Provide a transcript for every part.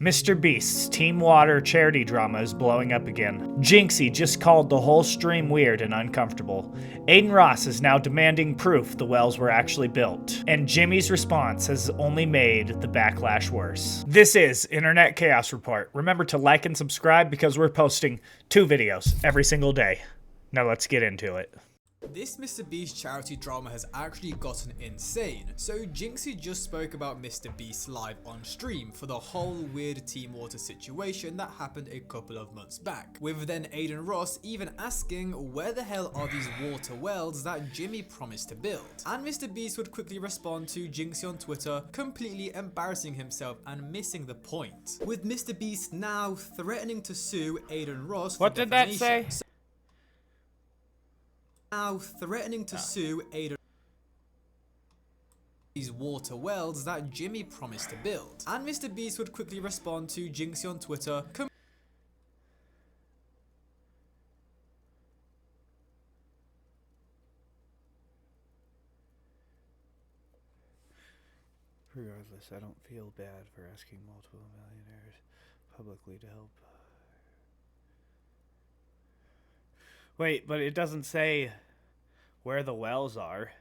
MrBeast's Team Water charity drama is blowing up again. Jinxy just called the whole stream weird and uncomfortable. Aiden Ross is now demanding proof the wells were actually built. And Jimmy's response has only made the backlash worse. This is Internet Chaos Report. Remember to like and subscribe because we're posting 2 videos every single day. Now let's get into it. This MrBeast charity drama has actually gotten insane. So Jinxy just spoke about MrBeast live on stream for the whole weird Team Water situation that happened a couple of months back, with then Aiden Ross even asking where the hell are these water wells that Jimmy promised to build. And MrBeast would quickly respond to Jinxy on Twitter, completely embarrassing himself and missing the point, with MrBeast now threatening to sue Aiden Ross for defamation. What did that say? Now threatening to sue Aiden these water wells that Jimmy promised to build. And MrBeast would quickly respond to Jinxy on Twitter, Regardless, I don't feel bad for asking multiple millionaires publicly to help. Wait, but it doesn't say where the wells are.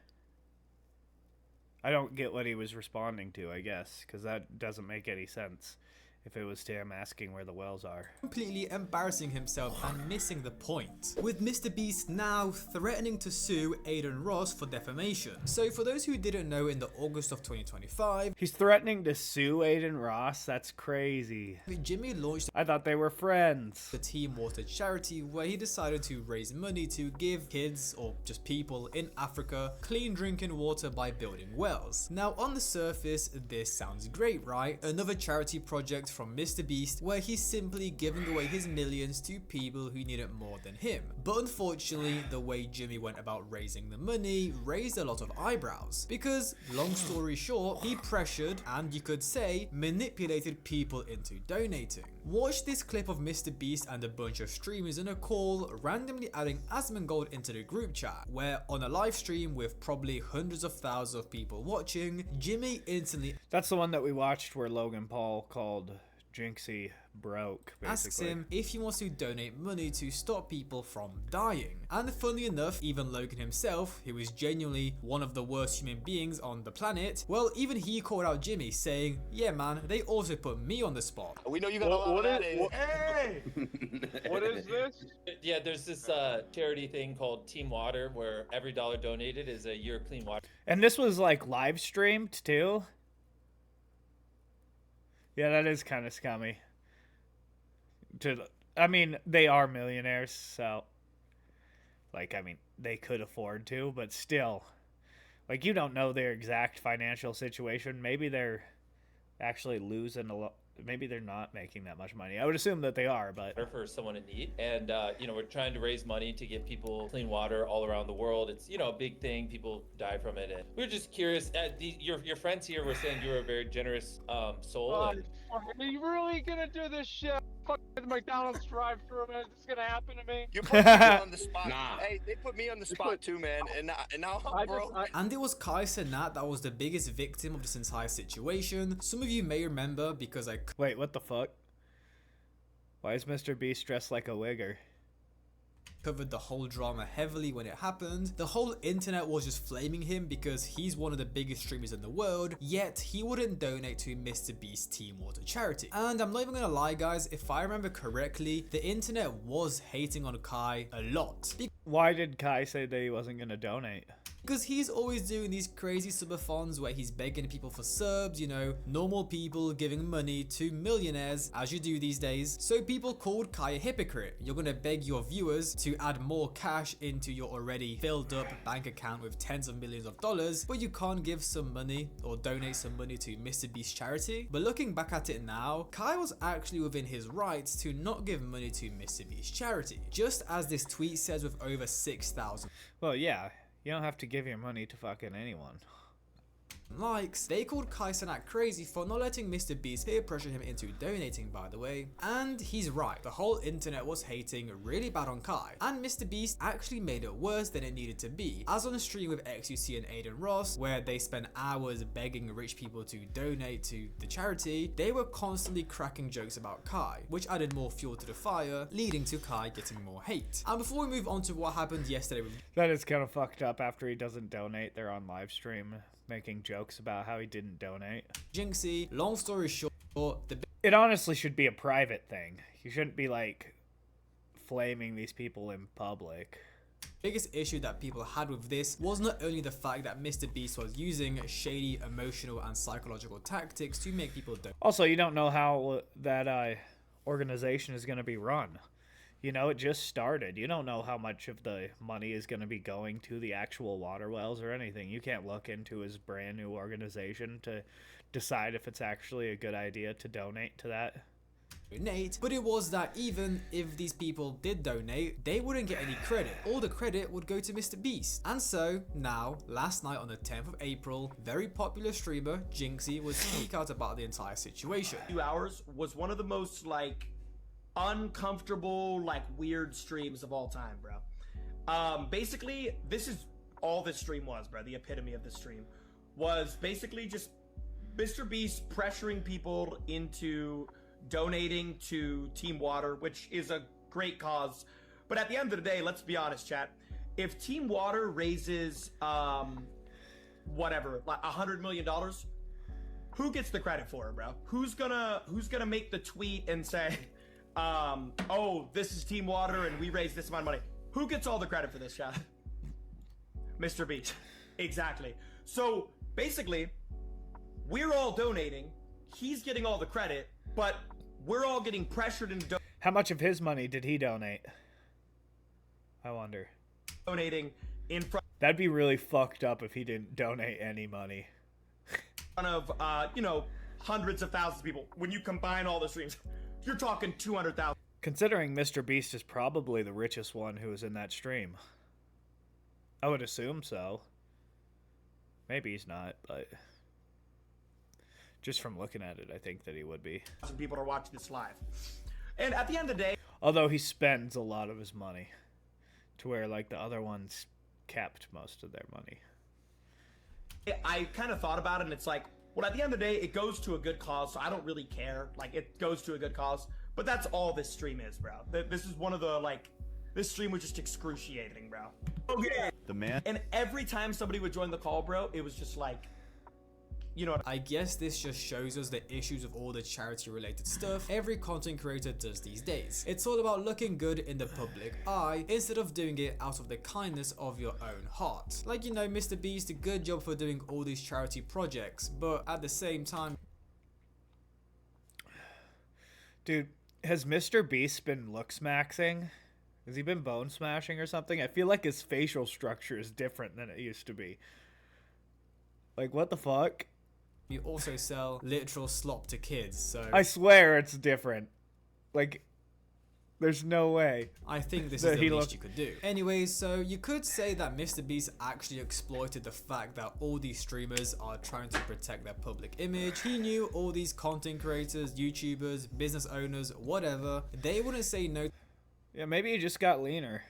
I don't get what he was responding to, I guess, because that doesn't make any sense if it was to him asking where the wells are. Completely embarrassing himself and missing the point, with MrBeast now threatening to sue Aiden Ross for defamation. So for those who didn't know, in the August of 2025, he's threatening to sue Aiden Ross? That's crazy. Jimmy launched I thought they were friends. the Team Water charity, where he decided to raise money to give kids, or just people in Africa, clean drinking water by building wells. Now on the surface, this sounds great, right? Another charity project from MrBeast where he's simply giving away his millions to people who need it more than him. But unfortunately, the way Jimmy went about raising the money raised a lot of eyebrows, because long story short, he pressured and, you could say, manipulated people into donating. Watch this clip of MrBeast and a bunch of streamers in a call randomly adding Asmongold into the group chat, where on a live stream with probably hundreds of thousands of people watching, Jimmy instantly That's the one that we watched where Logan Paul called Jinxy broke, basically. asks him if he wants to donate money to stop people from dying. And funnily enough, even Logan himself, who is genuinely one of the worst human beings on the planet, well, even he called out Jimmy, saying, yeah man, they also put me on the spot. We know you got a lot of that. Hey! What is this? Yeah, there's this charity thing called Team Water where every dollar donated is a year of clean water. And this was like live streamed too? Yeah, that is kind of scummy. I mean, they are millionaires, so like, I mean, they could afford to, but still, like, you don't know their exact financial situation. Maybe they're actually losing a lot. Maybe they're not making that much money. I would assume that they are, but For someone in need. And, you know, we're trying to raise money to get people clean water all around the world. It's, you know, a big thing. People die from it. And we're just curious. Your friends here were saying you're a very generous soul. Are you really gonna do this shit? Fuck the McDonald's drive-thru, man. This is gonna happen to me. You put me on the spot. Nah. Hey, they put me on the spot too, man. And now I'm broke. And it was Kai Cenat that was the biggest victim of this entire situation. Some of you may remember, because I wait, what the fuck? Why is MrBeast dressed like a wigger? covered the whole drama heavily when it happened. The whole internet was just flaming him because he's one of the biggest streamers in the world, yet he wouldn't donate to MrBeast Team Water charity. And I'm not even gonna lie guys, if I remember correctly, the internet was hating on Kai a lot. Why did Kai say that he wasn't gonna donate? Because he's always doing these crazy subathons where he's begging people for subs, you know, normal people giving money to millionaires, as you do these days. So people called Kai a hypocrite. You're gonna beg your viewers to add more cash into your already filled up bank account with tens of millions of dollars, but you can't give some money or donate some money to MrBeast charity. But looking back at it now, Kai was actually within his rights to not give money to MrBeast charity, just as this tweet says with over 6,000. Well, yeah. You don't have to give your money to fucking anyone. likes. They called Kai Cenat crazy for not letting MrBeast peer pressure him into donating, by the way. And he's right, the whole internet was hating really bad on Kai. And MrBeast actually made it worse than it needed to be, as on a stream with XQC and Aiden Ross, where they spent hours begging rich people to donate to the charity, they were constantly cracking jokes about Kai, which added more fuel to the fire, leading to Kai getting more hate. And before we move on to what happened yesterday with That is kind of fucked up. After he doesn't donate, they're on live stream making jokes about how he didn't donate. Jinxy, long story short, It honestly should be a private thing. You shouldn't be like flaming these people in public. biggest issue that people had with this was not only the fact that MrBeast was using shady emotional and psychological tactics to make people donate. Also, you don't know how that organization is going to be run. You know, it just started. You don't know how much of the money is going to be going to the actual water wells or anything. You can't look into his brand new organization to decide if it's actually a good idea to donate to that. But it was that even if these people did donate, they wouldn't get any credit. All the credit would go to MrBeast. And so now, last night on the 10th of April, very popular streamer Jinxy would speak out about the entire situation. 2 hours was one of the most like uncomfortable, like weird streams of all time, bro. Basically, this is all this stream was, bro. The epitome of the stream was basically just MrBeast pressuring people into donating to Team Water, which is a great cause. But at the end of the day, let's be honest, chat. If Team Water raises whatever, like $100 million, who gets the credit for it, bro? Who's gonna make the tweet and say, oh, this is Team Water and we raised this amount of money? Who gets all the credit for this, chat? MrBeast. Exactly. So basically, we're all donating, he's getting all the credit, but we're all getting pressured into How much of his money did he donate? I wonder. donating in front That'd be really fucked up if he didn't donate any money. of, you know, hundreds of thousands of people. When you combine all the streams, you're talking 200,000. Considering MrBeast is probably the richest one who was in that stream. I would assume so. Maybe he's not, but just from looking at it, I think that he would be. People are watching this live. And at the end of the day, Although he spends a lot of his money, to where like the other ones kept most of their money. I kind of thought about it and it's like, well, at the end of the day, it goes to a good cause, so I don't really care. Like, it goes to a good cause. But that's all this stream is, bro. This is one of the, like, this stream was just excruciating, bro. Okay. The man. And every time somebody would join the call, bro, it was just like, you know what I guess this just shows us the issues of all the charity related stuff every content creator does these days. It's all about looking good in the public eye instead of doing it out of the kindness of your own heart. Like, you know, MrBeast, a good job for doing all these charity projects, but at the same time... Dude, has MrBeast been looks maxing? Has he been bone smashing or something? I feel like his facial structure is different than it used to be. Like, what the fuck? You also sell literal slop to kids, so... I swear it's different. Like, there's no way. I think this that is the he least you could do. Anyways, so you could say that MrBeast actually exploited the fact that all these streamers are trying to protect their public image. He knew all these content creators, YouTubers, business owners, whatever, they wouldn't say no Yeah, maybe he just got leaner.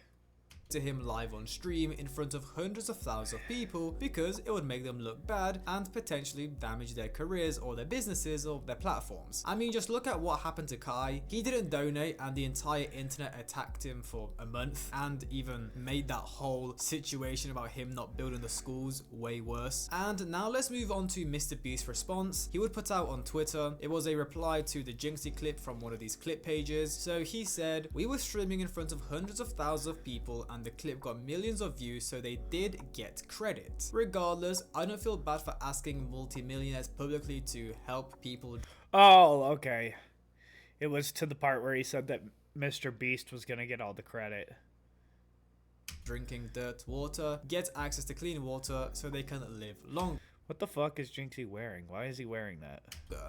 to him live on stream in front of hundreds of thousands of people because it would make them look bad and potentially damage their careers or their businesses or their platforms. I mean, just look at what happened to Kai. He didn't donate and the entire internet attacked him for a month and even made that whole situation about him not building the schools way worse. And now let's move on to MrBeast's response. He would put out on Twitter, it was a reply to the Jinxy clip from one of these clip pages. So he said, "We were streaming in front of hundreds of thousands of people and the clip got millions of views, so they did get credit. Regardless, I don't feel bad for asking multi-millionaires publicly to help people Oh, okay. It was to the part where he said that MrBeast was gonna get all the credit. drinking dirt water, get access to clean water so they can live longer." What the fuck is Jinxy wearing? Why is he wearing that?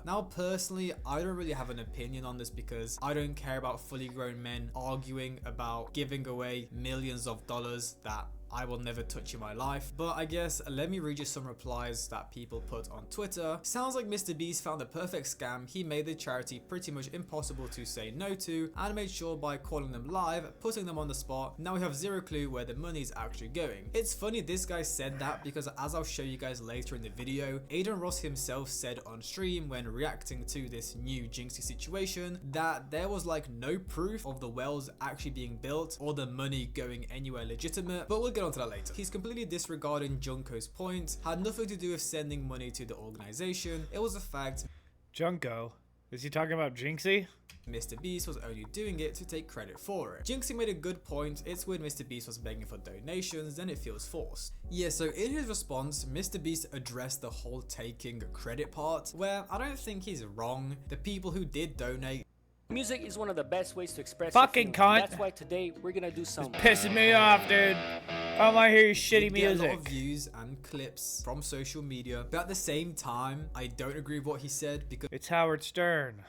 Now, personally, I don't really have an opinion on this because I don't care about fully grown men arguing about giving away millions of dollars that I will never touch in my life. But I guess let me read you some replies that people put on Twitter. Sounds like MrBeast found the perfect scam. He made the charity pretty much impossible to say no to and made sure by calling them live, putting them on the spot. Now we have zero clue where the money is actually going. It's funny this guy said that because as I'll show you guys later in the video, Aiden Ross himself said on stream when reacting to this new Jinxy situation that there was like no proof of the wells actually being built or the money going anywhere legitimate, but we'll get onto that later. He's completely disregarding Junko's point, had nothing to do with sending money to the organization. It was a fact. Junko? Is he talking about Jinxy? MrBeast was only doing it to take credit for it. Jinxy made a good point. It's when MrBeast was begging for donations, then it feels forced. Yeah, so in his response, MrBeast addressed the whole taking credit part, where I don't think he's wrong. The people who did donate. Music is one of the best ways to express Fucking your feelings. cunt. That's why today we're gonna do some Pissing me off, dude. I don't want to hear your shitty Get a lot music. of views and clips from social media, but at the same time, I don't agree with what he said because It's Howard Stern.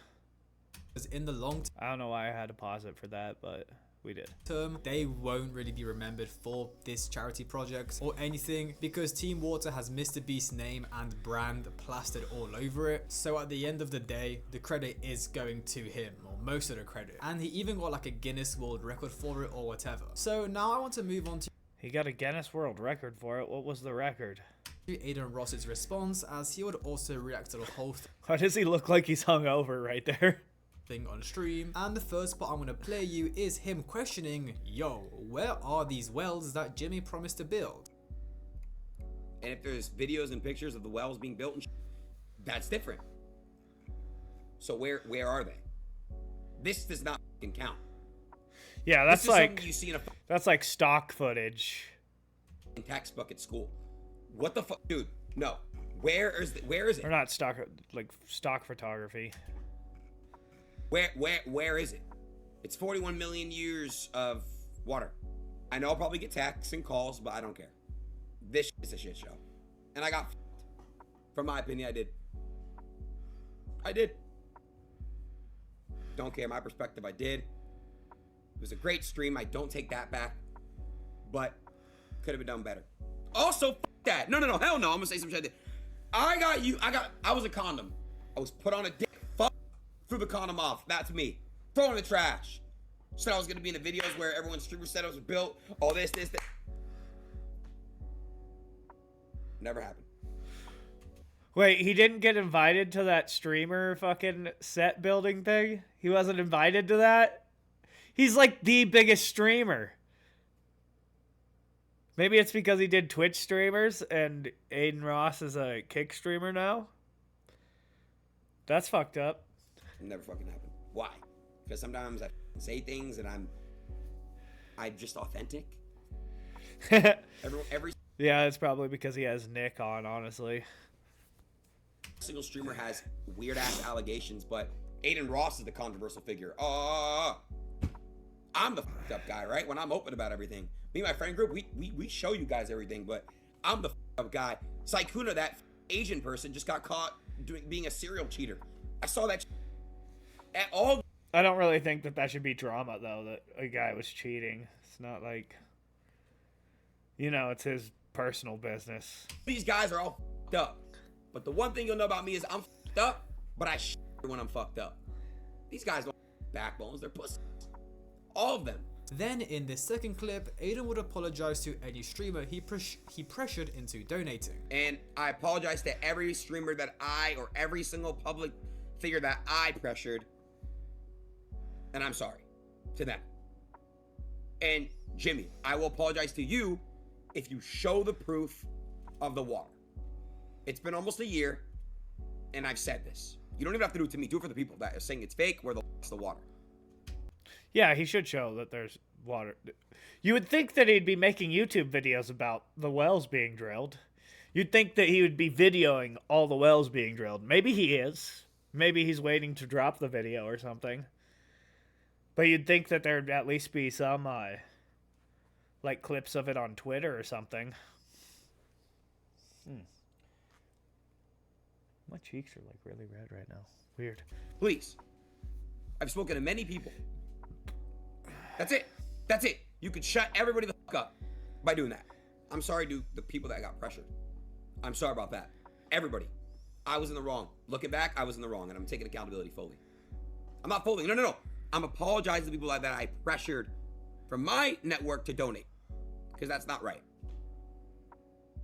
in the long I don't know why I had to pause it for that, but we did. term, they won't really be remembered for this charity project or anything because Team Water has MrBeast's name and brand plastered all over it. So at the end of the day, the credit is going to him, or most of the credit. And he even got like a Guinness World Record for it or whatever. So now I want to move on to He got a Guinness World Record for it. What was the record? Aiden Ross's response, as he would also react to the whole Why does he look like he's hungover right there? thing on stream. And the first part I'm going to play you is him questioning, yo, where are these wells that Jimmy promised to build? And if there's videos and pictures of the wells being built, and that's different. So where are they? This does not fucking count. Yeah, This that's is like something you see in a that's like stock footage. fucking textbook at school. What the fuck, dude? No. Where is it? Or not stock, like stock photography. Where is it? It's 41 million years of water. I know I'll probably get texts and calls, but I don't care. This is a shit show. And I got f***ed. From my opinion, I did. Don't care my perspective, I did. It was a great stream, I don't take that back. But could have been done better. Also, f*** that. No, hell no, I'm gonna say some shit. I was a condom. I was put on a dick. Threw the condom off. That's me. Throw it in the trash. Said I was gonna be in the videos where everyone's streamer setups were built. All this. Never happened. Wait, he didn't get invited to that streamer fucking set building thing? He wasn't invited to that? He's like the biggest streamer. Maybe it's because he did Twitch streamers and Aiden Ross is a kick streamer now? That's fucked up. Never fucking happened. Why? Because sometimes I say things and I'm just authentic. Every Yeah, it's probably because he has Nick on, honestly. single streamer has weird ass allegations, but Aiden Ross is the controversial figure. I'm the fucked up guy, right? When I'm open about everything. Me and my friend group, we show you guys everything, but I'm the fucked up guy. Saikuna, that Asian person, just got caught being a serial cheater. I saw that at all. I don't really think that should be drama, though, that a guy was cheating. It's not like, it's his personal business. These guys are all fucked up. But the one thing you'll know about me is I'm fucked up, but I shit when I'm fucked up. These guys don't have backbones, they're pussies. All of them. Then in this second clip, Aiden would apologize to any streamer he pressured into donating. And I apologize to every streamer or every single public figure that I pressured. And I'm sorry to them. And Jimmy, I will apologize to you if you show the proof of the water. It's been almost a year, and I've said this. You don't even have to do it to me. Do it for the people that are saying it's fake, where the water. Yeah, he should show that there's water. You would think that he'd be making YouTube videos about the wells being drilled. You'd think that he would be videoing all the wells being drilled. Maybe he is. Maybe he's waiting to drop the video or something. But you'd think that there'd at least be some, like, clips of it on Twitter or something. My cheeks are, like, really red right now. Weird. Please. I've spoken to many people. That's it. You could shut everybody the fuck up by doing that. I'm sorry to the people that got pressured. I'm sorry about that. Everybody. I was in the wrong. Looking back, I was in the wrong, and I'm taking accountability fully. I'm not folding. No. I'm apologizing to people like that I pressured from my network to donate, because that's not right.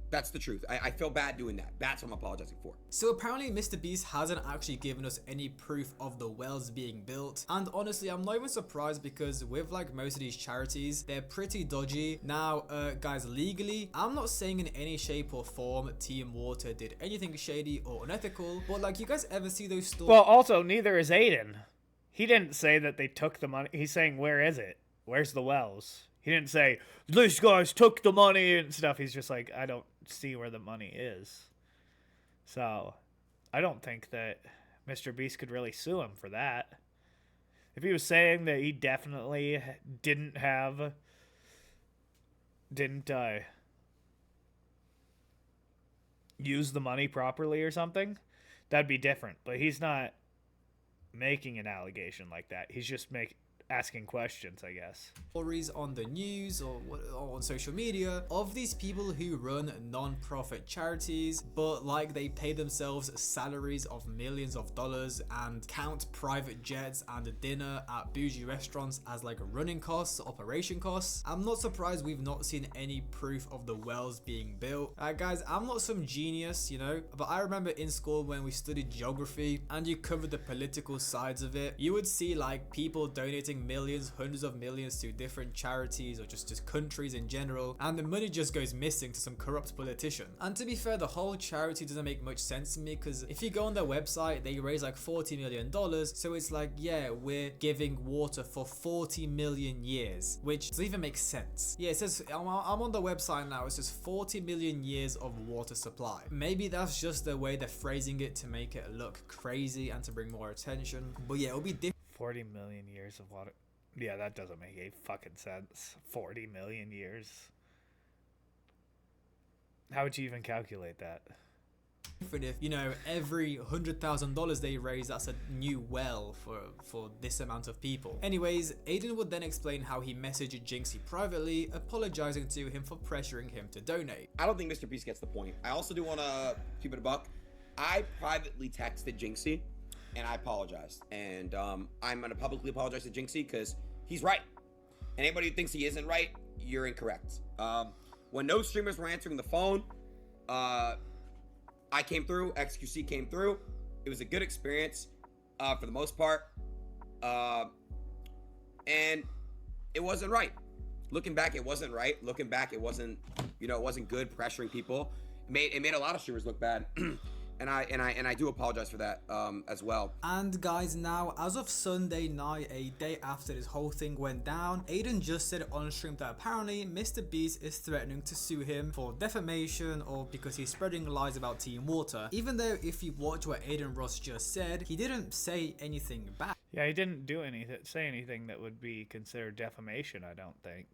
That's the truth. I feel bad doing that. That's what I'm apologizing for. So apparently MrBeast hasn't actually given us any proof of the wells being built. And honestly, I'm not even surprised, because with like most of these charities, they're pretty dodgy. Now, guys, legally, I'm not saying in any shape or form Team Water did anything shady or unethical, but like, you guys ever see those stories? Well, also, neither is Aiden. He didn't say that they took the money. He's saying, where is it? Where's the wells? He didn't say, these guys took the money and stuff. He's just like, I don't see where the money is. So, I don't think that MrBeast could really sue him for that. If he was saying that he definitely didn't use the money properly or something, that'd be different. But he's not making an allegation like that. He's just asking questions, I guess. Stories on the news or on social media of these people who run non-profit charities, but like they pay themselves salaries of millions of dollars and count private jets and a dinner at bougie restaurants as like running costs, operation costs. I'm not surprised we've not seen any proof of the wells being built. Guys, I'm not some genius, you know, but I remember in school when we studied geography and you covered the political sides of it, you would see like people donating millions, hundreds of millions to different charities or just countries in general, and the money just goes missing to some corrupt politician. And to be fair, the whole charity doesn't make much sense to me, because if you go on their website, they raise like $40 million, so it's like, yeah, we're giving water for 40 million years, which doesn't even make sense. Yeah, it says, I'm on the website now, it says 40 million years of water supply. Maybe that's just the way they're phrasing it to make it look crazy and to bring more attention, but yeah, it'll be different. 40 million years of water. Yeah, that doesn't make any fucking sense. 40 million years. How would you even calculate that? If, you know, every $100,000 they raise, that's a new well for this amount of people. Anyways, Aiden would then explain how he messaged Jinxy privately, apologizing to him for pressuring him to donate. I don't think MrBeast gets the point. I also do want to keep it a buck. I privately texted Jinxy and I apologized, and I'm gonna publicly apologize to Jinxy because he's right, and anybody who thinks he isn't right, you're incorrect. When no streamers were answering the phone, I came through, XQC came through. It was a good experience for the most part, and it wasn't right. Looking back, it wasn't right. Looking back, it wasn't, you know, it wasn't good pressuring people. It made a lot of streamers look bad. And I do apologize for that as well. And guys, now as of Sunday night, a day after this whole thing went down, Aiden just said on stream that apparently MrBeast is threatening to sue him for defamation or because he's spreading lies about Team Water. Even though if you watch what Aiden Ross just said, he didn't say anything back. Yeah, he didn't say anything that would be considered defamation, I don't think.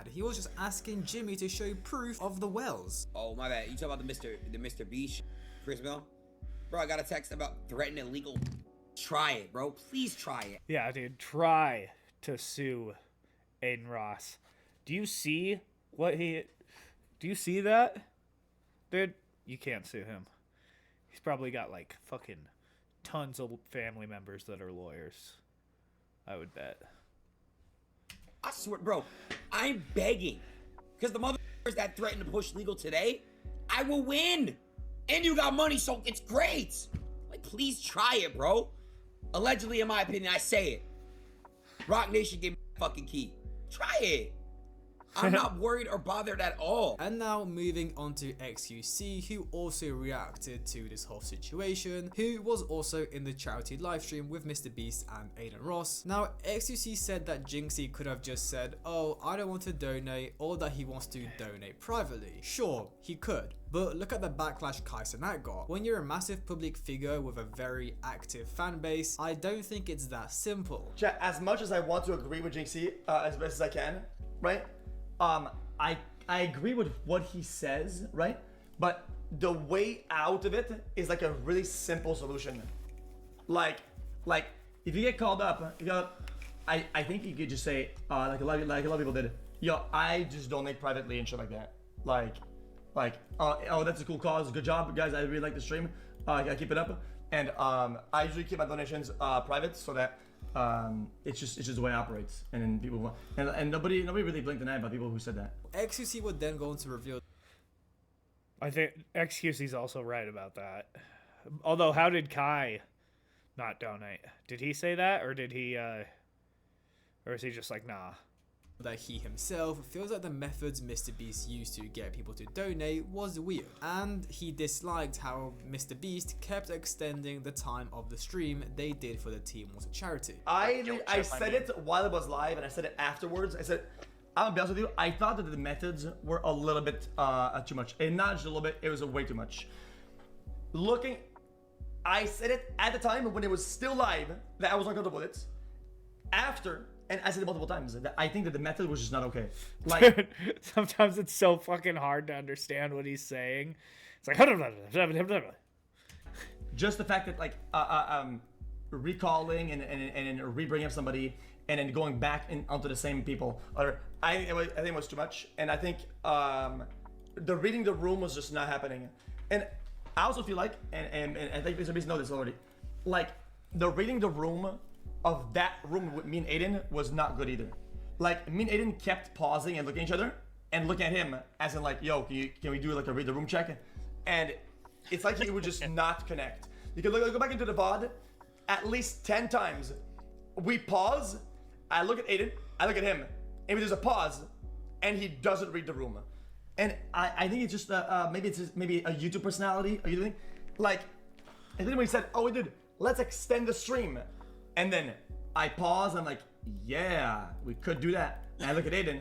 He was just asking Jimmy to show proof of the wells. Oh my bad. You talking about the MrBeast, Chris Mill? Bro, I got a text about threatening illegal. Try it, bro. Please try it. Yeah, dude. Try to sue Aiden Ross. Do you see do you see that? Dude, you can't sue him. He's probably got like fucking tons of family members that are lawyers. I would bet. I swear, bro, I'm begging. Because the motherfuckers that threaten to push legal today, I will win. And you got money, so it's great. Like, please try it, bro. Allegedly, in my opinion, I say it. Rock Nation gave me the fucking key. Try it. I'm not worried or bothered at all. And now moving on to XQC, who also reacted to this whole situation, who was also in the charity livestream with MrBeast and Aiden Ross. Now, XQC said that Jinxy could have just said, oh, I don't want to donate, or that he wants to donate privately. Sure, he could. But look at the backlash Kai Cenat got. When you're a massive public figure with a very active fan base, I don't think it's that simple. Chat, as much as I want to agree with Jinxy as best as I can, right? I agree with what he says, right? But the way out of it is like a really simple solution. Like if you get called up, I think you could just say, like a lot of people did, yo, I just donate privately and shit like that. Like, oh, that's a cool cause. Good job, guys. I really like the stream. I keep it up. And I usually keep my donations private so that it's just the way it operates. And then people and nobody really blinked an eye about people who said that. XQC would then go on to reveal. I think XQC's also right about that. Although, how did Kai not donate? Did he say that, or did he, or is he just like, nah? That he himself feels like the methods MrBeast used to get people to donate was weird, and he disliked how MrBeast kept extending the time of the stream they did for the Team Water charity. I said it while it was live, and I said it afterwards. I said, I'm gonna be honest with you, I thought that the methods were a little bit too much. And not just a little bit, it was way too much. I said it at the time when it was still live that I was uncomfortable with it. After, and I said it multiple times, that I think that the method was just not okay. Like, Dude, sometimes it's so fucking hard to understand what he's saying. It's like, just the fact that like recalling and re-bringing up somebody and then going back onto the same people, I think it was too much. And I think the reading the room was just not happening. And I also feel like, and I think MrBeast knows this already, like the reading the room of that room with me and Aiden was not good either. Like me and Aiden kept pausing and looking at each other and looking at him as in like, yo, can we do like a read the room check? And it's like he would just not connect. You can go back into the VOD at least 10 times. We pause, I look at Aiden, I look at him, and there's a pause, and he doesn't read the room. And I think it's just maybe a YouTube personality. Are you doing like? And then when he said, "Oh, we did. Let's extend the stream," and then I pause. I'm like, "Yeah, we could do that." And I look at Aiden,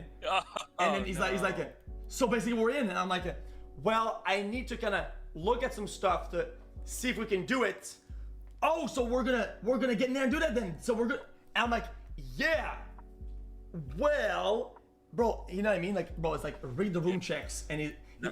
and then he's like, "So basically, we're in." And I'm like, "Well, I need to kind of look at some stuff to see if we can do it." Oh, so we're gonna get in there and do that then. So we're good. And I'm like, "Yeah, well." Bro, you know what I mean? Like, bro, it's like read the room checks, and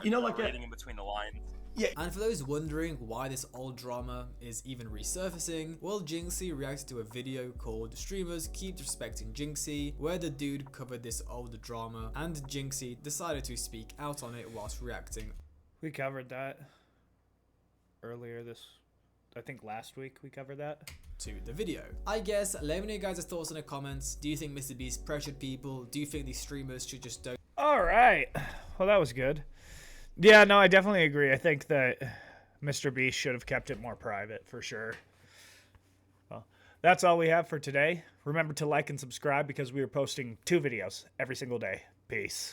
you know, like reading in between the lines. Yeah. And for those wondering why this old drama is even resurfacing, well, Jinxy reacted to a video called "Streamers Keep Disrespecting Jinxy," where the dude covered this old drama, and Jinxy decided to speak out on it whilst reacting. We covered that earlier I think last week we covered that. To the video. I guess, let me know guys' thoughts in the comments. Do you think MrBeast pressured people? Do you think these streamers should just don't? Alright. Well, that was good. Yeah, no, I definitely agree. I think that MrBeast should have kept it more private, for sure. Well, that's all we have for today. Remember to like and subscribe because we are posting 2 videos every single day. Peace.